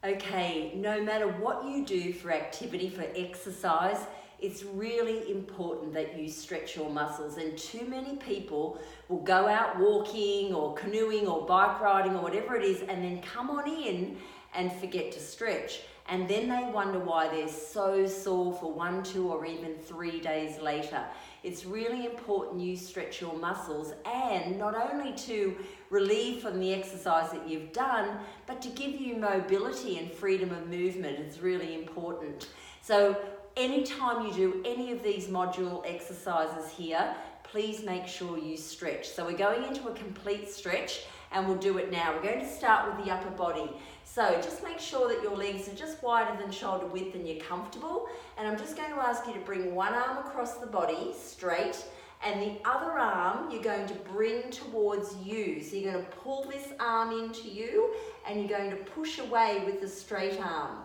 Okay, no matter what you do for activity, for exercise, it's really important that you stretch your muscles, and too many people will go out walking or canoeing or bike riding or whatever it is and then come on in and forget to stretch, and then they wonder why they're so sore for 1, 2 or even 3 days later. It's really important you stretch your muscles, and not only to relieve from the exercise that you've done, but to give you mobility and freedom of movement. It's really important. So anytime you do any of these module exercises here, please make sure you stretch. So we're going into a complete stretch, and we'll do it now. We're going to start with the upper body. So just make sure that your legs are just wider than shoulder width and you're comfortable. And I'm just going to ask you to bring one arm across the body, straight, and the other arm you're going to bring towards you. So you're going to pull this arm into you, and you're going to push away with the straight arm.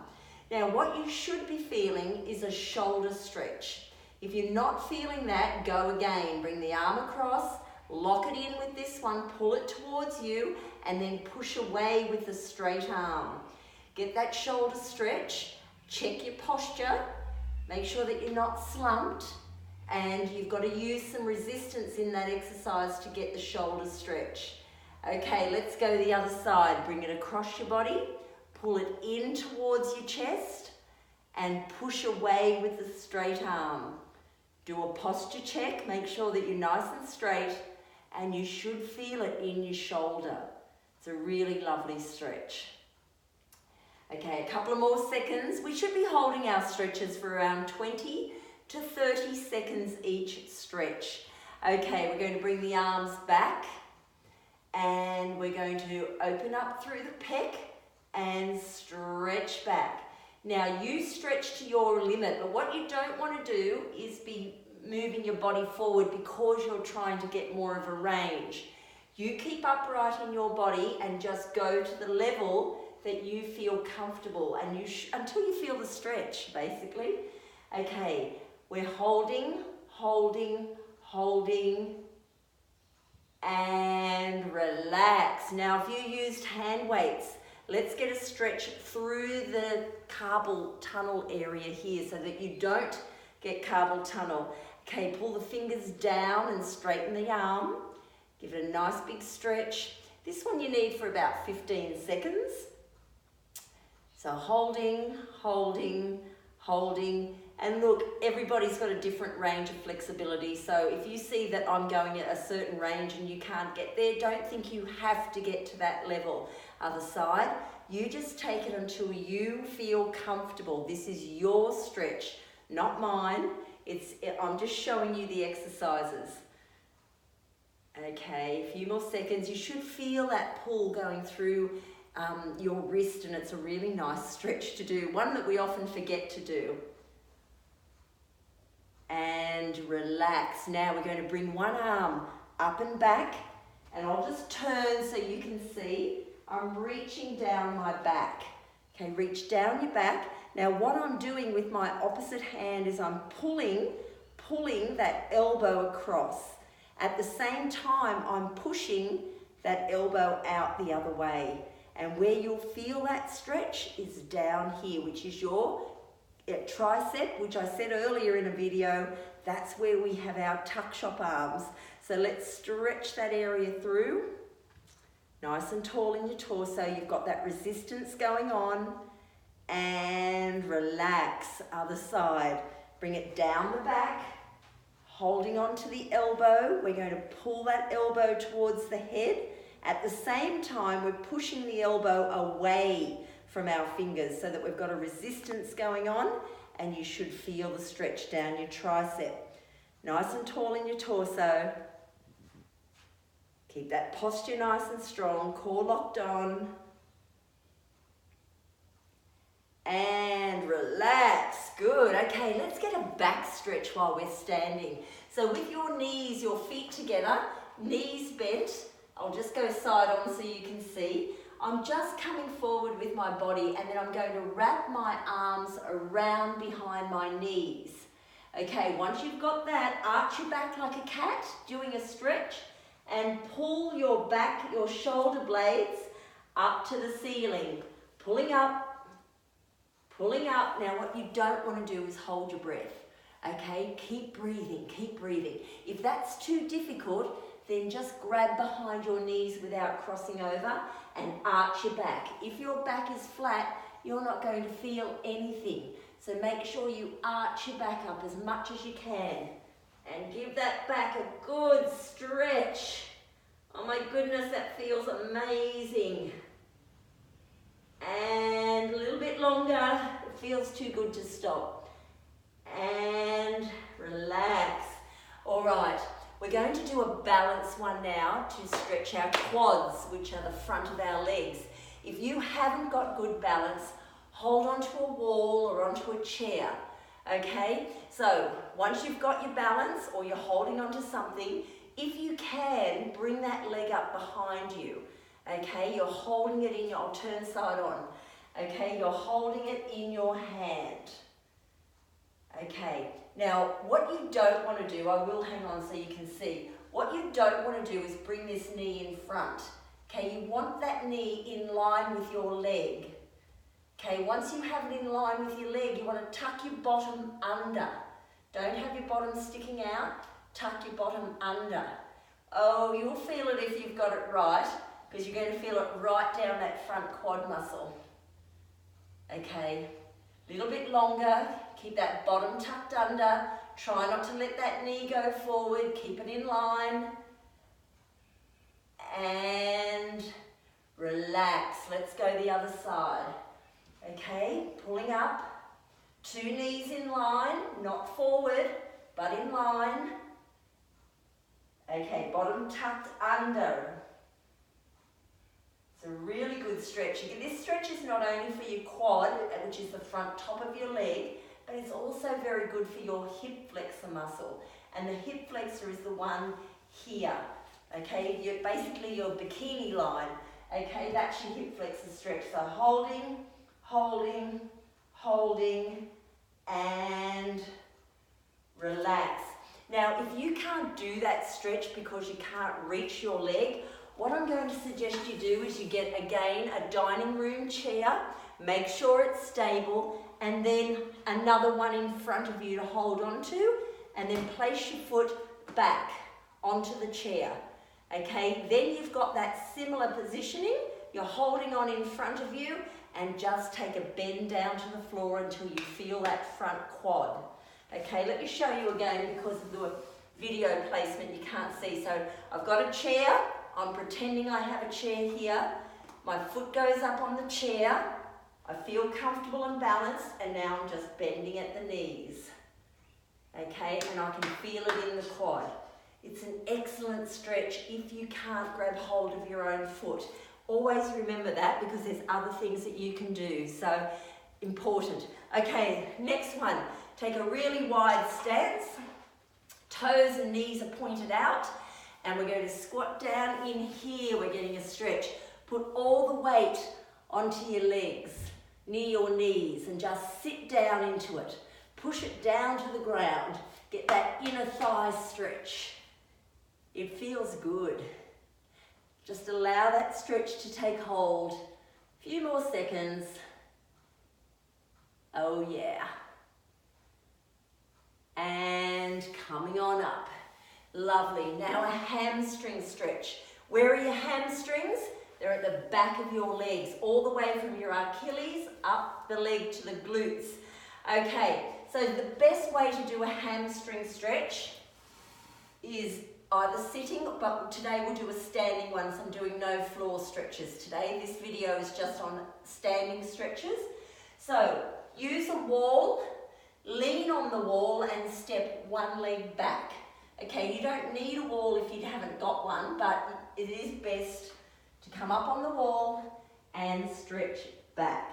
Now what you should be feeling is a shoulder stretch. If you're not feeling that, go again. Bring the arm across, lock it in with this one, pull it towards you, and then push away with the straight arm. Get that shoulder stretch, check your posture, make sure that you're not slumped, and you've got to use some resistance in that exercise to get the shoulder stretch. Okay, let's go the other side. Bring it across your body, pull it in towards your chest, and push away with the straight arm. Do a posture check, make sure that you're nice and straight, and you should feel it in your shoulder. It's a really lovely stretch. Okay, a couple of more seconds. We should be holding our stretches for around 20 to 30 seconds each stretch. Okay, we're going to bring the arms back, and we're going to open up through the pec and stretch back. Now you stretch to your limit, but what you don't want to do is be moving your body forward because you're trying to get more of a range. You keep upright in your body and just go to the level that you feel comfortable, and until you feel the stretch, basically. Okay, we're holding, holding, holding, and relax. Now if you used hand weights, let's get a stretch through the carpal tunnel area here so that you don't get carpal tunnel. Okay, pull the fingers down and straighten the arm. Give it a nice big stretch. This one you need for about 15 seconds. So holding, holding, holding. And look, everybody's got a different range of flexibility. So if you see that I'm going at a certain range and you can't get there, don't think you have to get to that level. Other side, you just take it until you feel comfortable. This is your stretch, not mine. I'm just showing you the exercises. Okay, a few more seconds. You should feel that pull going through your wrist, and it's a really nice stretch to do, one that we often forget to do. And relax. Now we're going to bring one arm up and back, and I'll just turn so you can see. I'm reaching down my back. Okay, reach down your back. Now what I'm doing with my opposite hand is I'm pulling that elbow across. At the same time, I'm pushing that elbow out the other way. And where you'll feel that stretch is down here, which is your tricep, which I said earlier in a video. That's where we have our tuck shop arms. So let's stretch that area through. Nice and tall in your torso. You've got that resistance going on. And relax. Other side. Bring it down the back. Holding on to the elbow. We're going to pull that elbow towards the head. At the same time, we're pushing the elbow away from our fingers so that we've got a resistance going on, and you should feel the stretch down your tricep. Nice and tall in your torso. Keep that posture nice and strong, core locked on. And relax. Good. Okay, let's get a back stretch while we're standing. So with your knees, your feet together, knees bent. I'll just go side on so you can see. I'm just coming forward with my body, and then I'm going to wrap my arms around behind my knees. Okay, once you've got that, arch your back like a cat, doing a stretch, and pull your back, your shoulder blades up to the ceiling. Pulling up, Pulling up. Now what you don't want to do is hold your breath. Okay, keep breathing, keep breathing. If that's too difficult, then just grab behind your knees without crossing over and arch your back. If your back is flat, you're not going to feel anything. So make sure you arch your back up as much as you can and give that back a good stretch. Oh my goodness, that feels amazing. And a little bit longer. It feels too good to stop. And relax. All right, we're going to do a balance one now to stretch our quads, which are the front of our legs. If you haven't got good balance, hold onto a wall or onto a chair. Okay, so once you've got your balance or you're holding onto something, if you can, bring that leg up behind you. Okay, you're holding it in your, I'll turn side on. Okay, you're holding it in your hand. Okay, now what you don't want to do, I will hang on so you can see. What you don't want to do is bring this knee in front. Okay, you want that knee in line with your leg. Okay, once you have it in line with your leg, you want to tuck your bottom under. Don't have your bottom sticking out, tuck your bottom under. Oh, you'll feel it if you've got it right, because you're going to feel it right down that front quad muscle. Okay, a little bit longer, keep that bottom tucked under, try not to let that knee go forward, keep it in line, and relax. Let's go the other side. Okay, pulling up, two knees in line, not forward, but in line. Okay, bottom tucked under. It's a really good stretch. This stretch is not only for your quad, which is the front top of your leg, but it's also very good for your hip flexor muscle. And the hip flexor is the one here. Okay, basically your bikini line. Okay, that's your hip flexor stretch. So holding, holding, holding, and relax. Now, if you can't do that stretch because you can't reach your leg, what I'm going to suggest you do is you get, again, a dining room chair, make sure it's stable, and then another one in front of you to hold onto, and then place your foot back onto the chair. Okay, then you've got that similar positioning, you're holding on in front of you, and just take a bend down to the floor until you feel that front quad. Okay, let me show you again because of the video placement you can't see. So I've got a chair, I'm pretending I have a chair here, my foot goes up on the chair, I feel comfortable and balanced, and now I'm just bending at the knees. Okay, and I can feel it in the quad. It's an excellent stretch if you can't grab hold of your own foot. Always remember that because there's other things that you can do, so important. Okay, next one. Take a really wide stance, toes and knees are pointed out, and we're going to squat down in here. We're getting a stretch. Put all the weight onto your legs, near your knees, and just sit down into it. Push it down to the ground. Get that inner thigh stretch. It feels good. Just allow that stretch to take hold. A few more seconds. Oh yeah. And coming on up. Lovely. Now a hamstring stretch. Where are your hamstrings? They're at the back of your legs, all the way from your Achilles up the leg to the glutes. Okay, so the best way to do a hamstring stretch is either sitting, but today we'll do a standing one, so I'm doing no floor stretches today. This video is just on standing stretches. So use a wall, lean on the wall and step one leg back. Okay, you don't need a wall if you haven't got one, but it is best to come up on the wall and stretch back.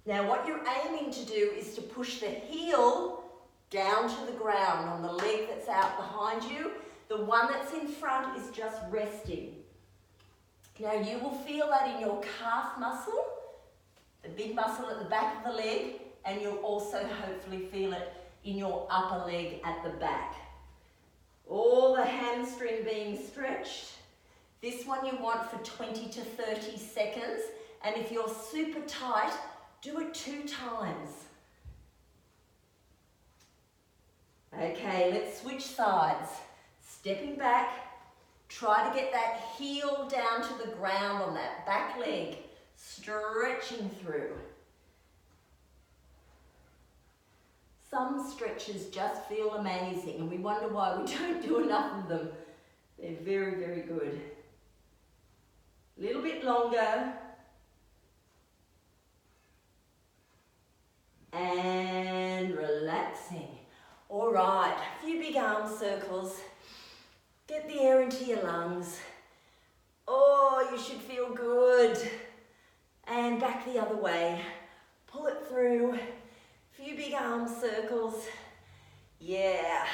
Now what you're aiming to do is to push the heel down to the ground on the leg that's out behind you. The one that's in front is just resting. Now you will feel that in your calf muscle, the big muscle at the back of the leg, and you'll also hopefully feel it in your upper leg at the back. All the hamstring being stretched. This one you want for 20 to 30 seconds, and if you're super tight, Do it 2 times. Okay, let's switch sides. Stepping back, try to get that heel down to the ground on that back leg, stretching through. Some stretches just feel amazing and we wonder why we don't do enough of them. They're very, very good. A little bit longer. And relaxing. All right, a few big arm circles. Get the air into your lungs. Oh, you should feel good. And back the other way. Pull it through. Few big arm circles. Yeah.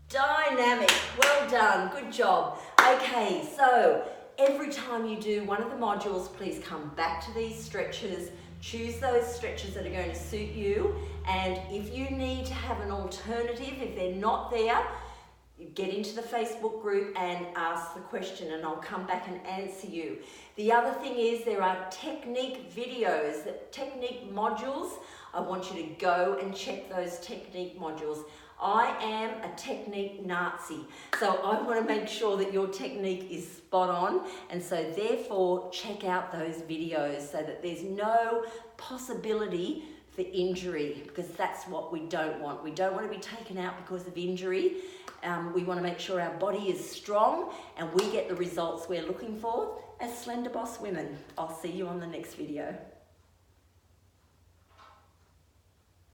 Dynamic. Well done. Good job. Okay, so every time you do one of the modules, please come back to these stretches. Choose those stretches that are going to suit you. And if you need to have an alternative, if they're not there, get into the Facebook group and ask the question and I'll come back and answer you. The other thing is there are technique videos, technique modules. I want you to go and check those technique modules. I am a technique Nazi, so I want to make sure that your technique is spot on, and so therefore check out those videos so that there's no possibility for injury, because that's what we don't want. We don't want to be taken out because of injury. We want to make sure our body is strong and we get the results we're looking for as Slender Boss women. I'll see you on the next video.